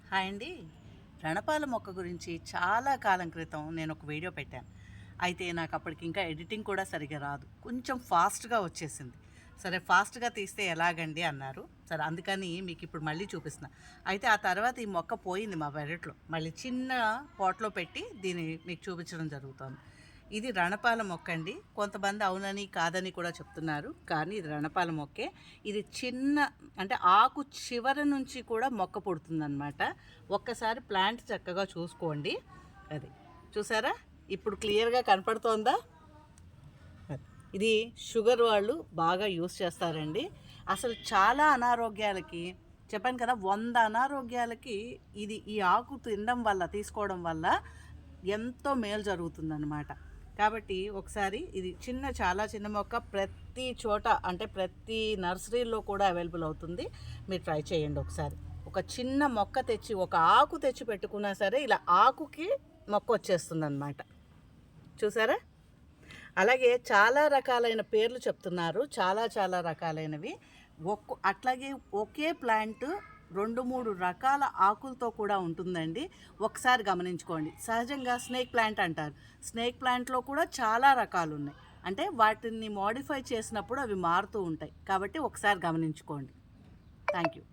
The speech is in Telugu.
హాయ్ అండి. రణపాల మొక్క గురించి చాలా కాలం క్రితం నేను ఒక వీడియో పెట్టాను. అయితే నాకు అప్పటికి ఇంకా ఎడిటింగ్ కూడా సరిగ్గా రాదు. కొంచెం ఫాస్ట్‌గా వచ్చేసింది. సరే ఫాస్ట్‌గా తీస్తే ఎలాగండి అన్నారు. సరే అందుకని మీకు ఇప్పుడు మళ్ళీ చూపిస్తున్నా. అయితే ఆ తర్వాత ఈ మొక్క పోయింది మా పెరట్లో. మళ్ళీ చిన్న పాట్‌లో పెట్టి దీన్ని మీకు చూపించడం జరుగుతోంది. ఇది రణపాల మొక్క అండి. కొంతమంది అవునని, కాదని కూడా చెప్తున్నారు. కానీ ఇది రణపాల మొక్కే. ఇది చిన్న అంటే ఆకు చివర నుంచి కూడా మొక్క పుడుతుందనమాట. ఒక్కసారి ప్లాంట్ చక్కగా చూసుకోండి. అది చూసారా? ఇప్పుడు క్లియర్‌గా కనపడుతోందా? ఇది షుగర్ వాళ్ళు బాగా యూస్ చేస్తారండి. అసలు చాలా అనారోగ్యాలకి చెప్పాను కదా, 100 అనారోగ్యాలకి ఈ ఆకు తినడం వల్ల, తీసుకోవడం వల్ల ఎంతో మేలు జరుగుతుందనమాట. కాబట్టి ఒకసారి ఇది చాలా చిన్న మొక్క ప్రతి చోట అంటే ప్రతి నర్సరీలో కూడా అవైలబుల్ అవుతుంది. మీరు ట్రై చేయండి ఒకసారి. ఒక చిన్న మొక్క తెచ్చి, ఒక ఆకు తెచ్చి పెట్టుకున్నా సరే ఇలా ఆకుకి మొక్క వచ్చేస్తుందన్నమాట. చూసారా? అలాగే చాలా రకాలైన పేర్లు చెప్తున్నారు. చాలా రకాలైనవి. అట్లాగే ఒకే ప్లాంట్ 2, 3 రకాల ఆకులతో కూడా ఉంటుందండి. ఒకసారి గమనించుకోండి. సహజంగా స్నేక్ ప్లాంట్ అంటారు. స్నేక్ ప్లాంట్‌లో కూడా చాలా రకాలున్నాయి. అంటే వాటిని మోడిఫై చేసినప్పుడు అవి మారుతూ ఉంటాయి. కాబట్టి ఒకసారి గమనించుకోండి. Thank you.